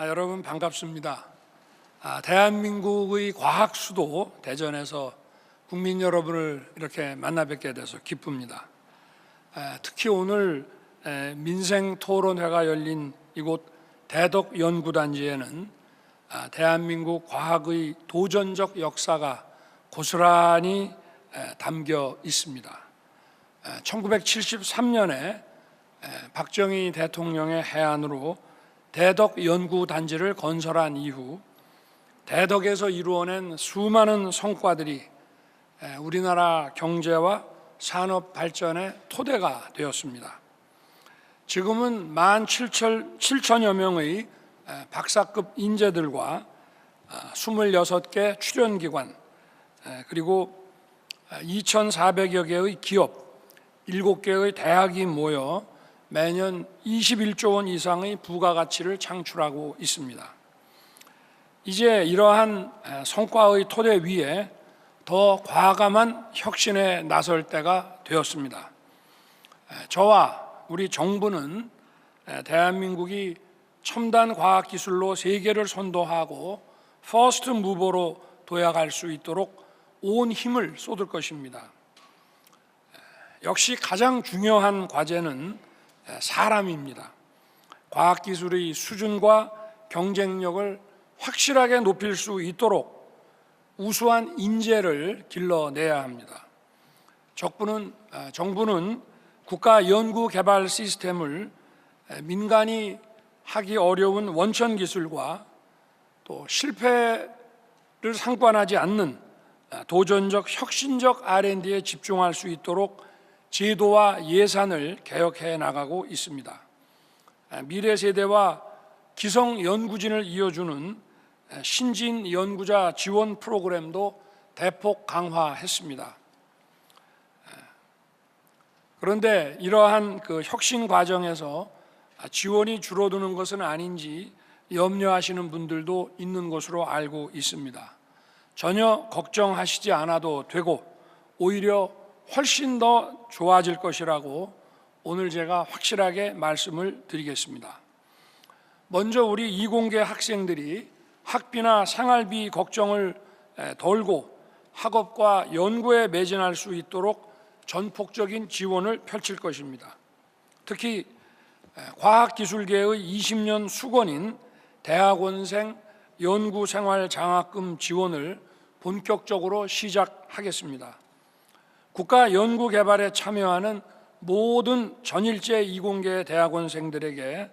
여러분 반갑습니다. 대한민국의 과학 수도 대전에서 국민 여러분을 이렇게 만나 뵙게 돼서 기쁩니다. 특히 오늘 민생 토론회가 열린 이곳 대덕 연구단지에는 대한민국 과학의 도전적 역사가 고스란히 담겨 있습니다. 1973년에 박정희 대통령의 해안으로 대덕 연구단지를 건설한 이후 대덕에서 이루어낸 수많은 성과들이 우리나라 경제와 산업 발전의 토대가 되었습니다. 지금은 17,000여 명의 박사급 인재들과 26개 출연기관 그리고 2,400여 개의 기업, 7개의 대학이 모여 매년 21조 원 이상의 부가가치를 창출하고 있습니다. 이제 이러한 성과의 토대 위에 더 과감한 혁신에 나설 때가 되었습니다. 저와 우리 정부는 대한민국이 첨단 과학기술로 세계를 선도하고 퍼스트 무버로 도약할 수 있도록 온 힘을 쏟을 것입니다. 역시 가장 중요한 과제는 사람입니다. 과학기술의 수준과 경쟁력을 확실하게 높일 수 있도록 우수한 인재를 길러내야 합니다. 정부는 국가 연구개발 시스템을 민간이 하기 어려운 원천기술과 또 실패를 상관하지 않는 도전적 혁신적 R&D에 집중할 수 있도록 제도와 예산을 개혁해 나가고 있습니다. 미래 세대와 기성 연구진을 이어주는 신진 연구자 지원 프로그램도 대폭 강화했습니다. 그런데 이러한 혁신 과정에서 지원이 줄어드는 것은 아닌지 염려하시는 분들도 있는 것으로 알고 있습니다. 전혀 걱정하시지 않아도 되고 오히려 훨씬 더 좋아질 것이라고 오늘 제가 확실하게 말씀을 드리겠습니다. 먼저 우리 이공계 학생들이 학비나 생활비 걱정을 덜고 학업과 연구에 매진할 수 있도록 전폭적인 지원을 펼칠 것입니다. 특히 과학기술계의 20년 수건인 대학원생 연구생활장학금 지원을 본격적으로 시작하겠습니다. 국가 연구개발에 참여하는 모든 전일제 이공계 대학원생들에게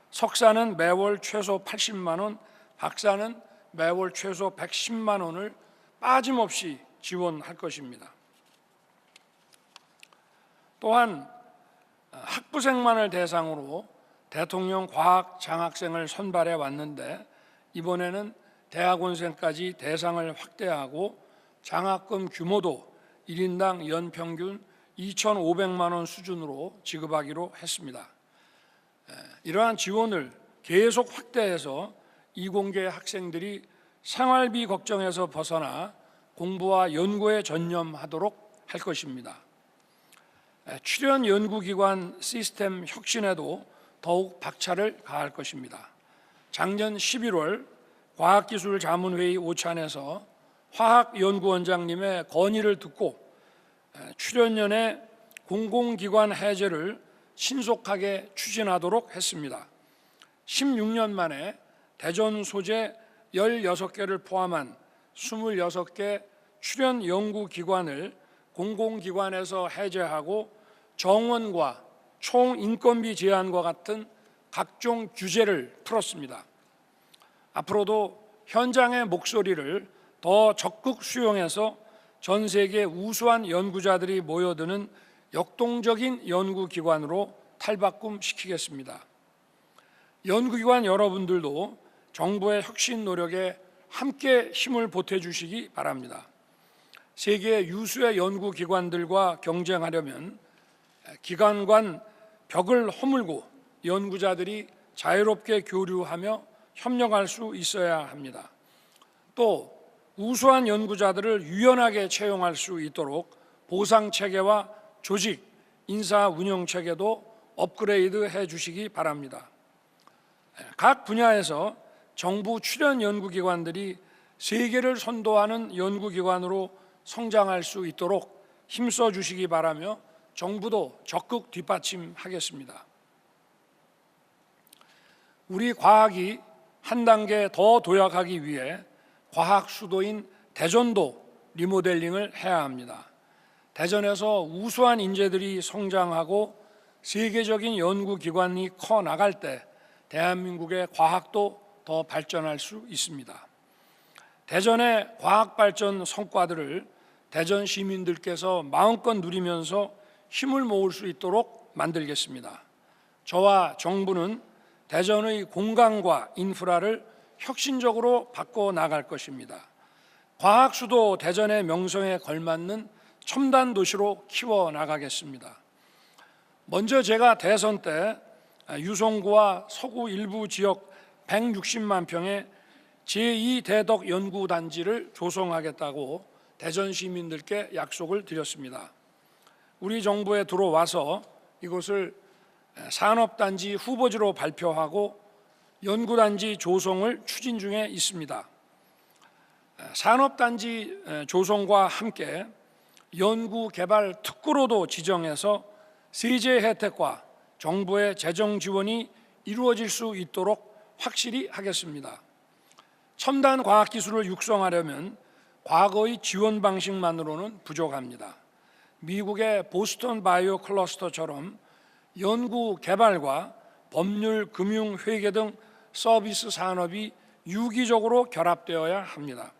석사는 매월 최소 80만 원, 박사는 매월 최소 110만 원을 빠짐없이 지원할 것입니다. 또한 학부생만을 대상으로 대통령 과학 장학생을 선발해 왔는데 이번에는 대학원생까지 대상을 확대하고 장학금 규모도 1인당 연평균 2,500만 원 수준으로 지급하기로 했습니다. 이러한 지원을 계속 확대해서 이공계 학생들이 생활비 걱정에서 벗어나 공부와 연구에 전념하도록 할 것입니다. 출연 연구기관 시스템 혁신에도 더욱 박차를 가할 것입니다. 작년 11월 과학기술자문회의 오찬에서 화학연구원장님의 건의를 듣고 출연연의 공공기관 해제를 신속하게 추진하도록 했습니다. 16년 만에 대전 소재 16개를 포함한 26개 출연 연구기관을 공공기관에서 해제하고 정원과 총인건비 제한과 같은 각종 규제를 풀었습니다. 앞으로도 현장의 목소리를 더 적극 수용해서 전 세계 우수한 연구자들이 모여드는 역동적인 연구기관으로 탈바꿈시키겠습니다. 연구기관 여러분들도 정부의 혁신 노력에 함께 힘을 보태주시기 바랍니다. 세계 유수의 연구기관들과 경쟁하려면 기관 간 벽을 허물고 연구자들이 자유롭게 교류하며 협력할 수 있어야 합니다. 또 우수한 연구자들을 유연하게 채용할 수 있도록 보상체계와 조직, 인사 운영 체계도 업그레이드 해 주시기 바랍니다. 각 분야에서 정부 출연 연구기관들이 세계를 선도하는 연구기관으로 성장할 수 있도록 힘써 주시기 바라며 정부도 적극 뒷받침하겠습니다. 우리 과학이 한 단계 더 도약하기 위해 과학 수도인 대전도 리모델링을 해야 합니다. 대전에서 우수한 인재들이 성장하고 세계적인 연구기관이 커 나갈 때 대한민국의 과학도 더 발전할 수 있습니다. 대전의 과학발전 성과들을 대전 시민들께서 마음껏 누리면서 힘을 모을 수 있도록 만들겠습니다. 저와 정부는 대전의 공간과 인프라를 혁신적으로 바꿔 나갈 것입니다. 과학수도 대전의 명성에 걸맞는 첨단 도시로 키워 나가겠습니다. 먼저 제가 대선 때 유성구와 서구 일부 지역 160만 평의 제2대덕 연구단지를 조성하겠다고 대전 시민들께 약속을 드렸습니다. 우리 정부에 들어와서 이곳을 산업단지 후보지로 발표하고 연구단지 조성을 추진 중에 있습니다. 산업단지 조성과 함께 연구개발 특구로도 지정해서 세제 혜택과 정부의 재정 지원이 이루어질 수 있도록 확실히 하겠습니다. 첨단 과학기술을 육성하려면 과거의 지원 방식만으로는 부족합니다. 미국의 보스턴 바이오 클러스터처럼 연구 개발과 법률, 금융, 회계 등 서비스 산업이 유기적으로 결합되어야 합니다.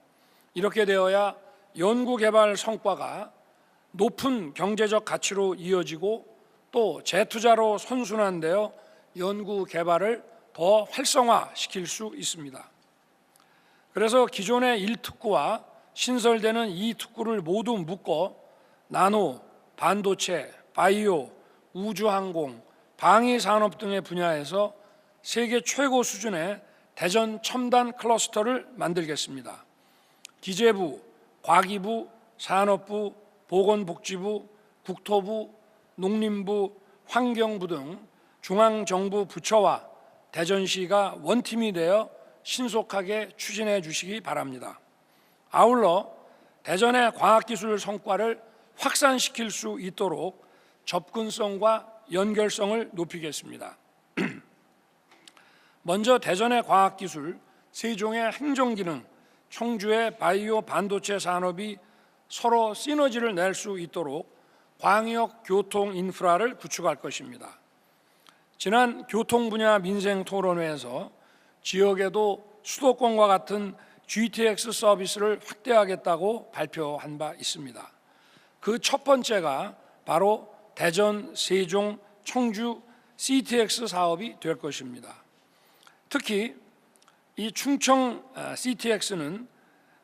이렇게 되어야 연구 개발 성과가 높은 경제적 가치로 이어지고 또 재투자로 선순환되어 연구 개발을 더 활성화시킬 수 있습니다. 그래서 기존의 1특구와 신설되는 2특구를 모두 묶어 나노, 반도체, 바이오, 우주항공, 방위산업 등의 분야에서 세계 최고 수준의 대전 첨단 클러스터를 만들겠습니다. 기재부, 과기부, 산업부, 보건복지부, 국토부, 농림부, 환경부 등 중앙정부 부처와 대전시가 원팀이 되어 신속하게 추진해 주시기 바랍니다. 아울러 대전의 과학기술 성과를 확산시킬 수 있도록 접근성과 연결성을 높이겠습니다. 먼저 대전의 과학기술, 세종의 행정기능, 청주의 바이오 반도체 산업이 서로 시너지를 낼 수 있도록 광역 교통 인프라를 구축할 것입니다. 지난 교통 분야 민생 토론회에서 지역에도 수도권과 같은 GTX 서비스를 확대하겠다고 발표한 바 있습니다. 그 첫 번째가 바로 대전, 세종, 청주 CTX 사업이 될 것입니다. 특히 이 충청 CTX는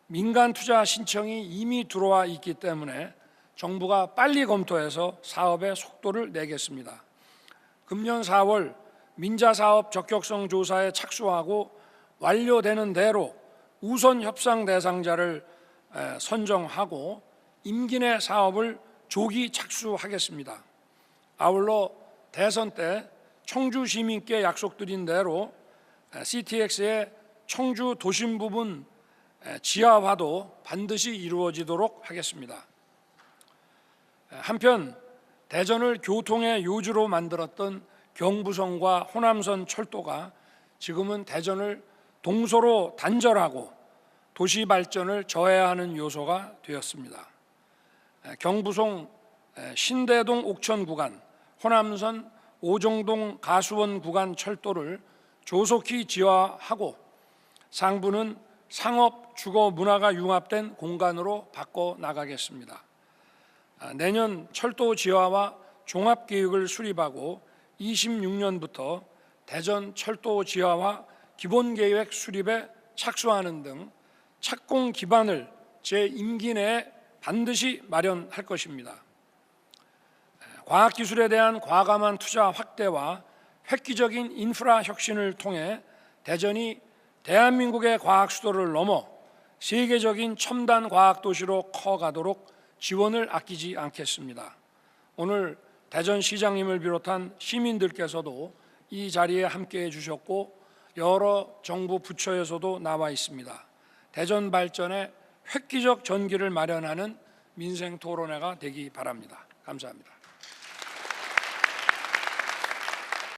민간 투자 신청이 이미 들어와 있기 때문에 정부가 빨리 검토해서 사업의 속도를 내겠습니다. 금년 4월 민자사업 적격성 조사에 착수하고 완료되는 대로 우선 협상 대상자를 선정하고 임기 내 사업을 조기 착수하겠습니다. 아울러 대선 때 청주 시민께 약속드린 대로 CTX의 청주 도심 부분 지하화도 반드시 이루어지도록 하겠습니다. 한편 대전을 교통의 요주로 만들었던 경부선과 호남선 철도가 지금은 대전을 동서로 단절하고 도시 발전을 저해야 하는 요소가 되었습니다. 경부선 신대동 옥천 구간, 호남선 오정동 가수원 구간 철도를 조속히 지하하고 상부는 상업, 주거, 문화가 융합된 공간으로 바꿔 나가겠습니다. 내년 철도 지하와 종합계획을 수립하고 26년부터 대전 철도 지하와 기본계획 수립에 착수하는 등 착공 기반을 제 임기 내에 반드시 마련할 것입니다. 과학기술에 대한 과감한 투자 확대와 획기적인 인프라 혁신을 통해 대전이 대한민국의 과학 수도를 넘어 세계적인 첨단 과학 도시로 커가도록 지원을 아끼지 않겠습니다. 오늘 대전시장님을 비롯한 시민들께서도 이 자리에 함께해 주셨고 여러 정부 부처에서도 나와 있습니다. 대전 발전에 획기적 전기를 마련하는 민생 토론회가 되기 바랍니다. 감사합니다.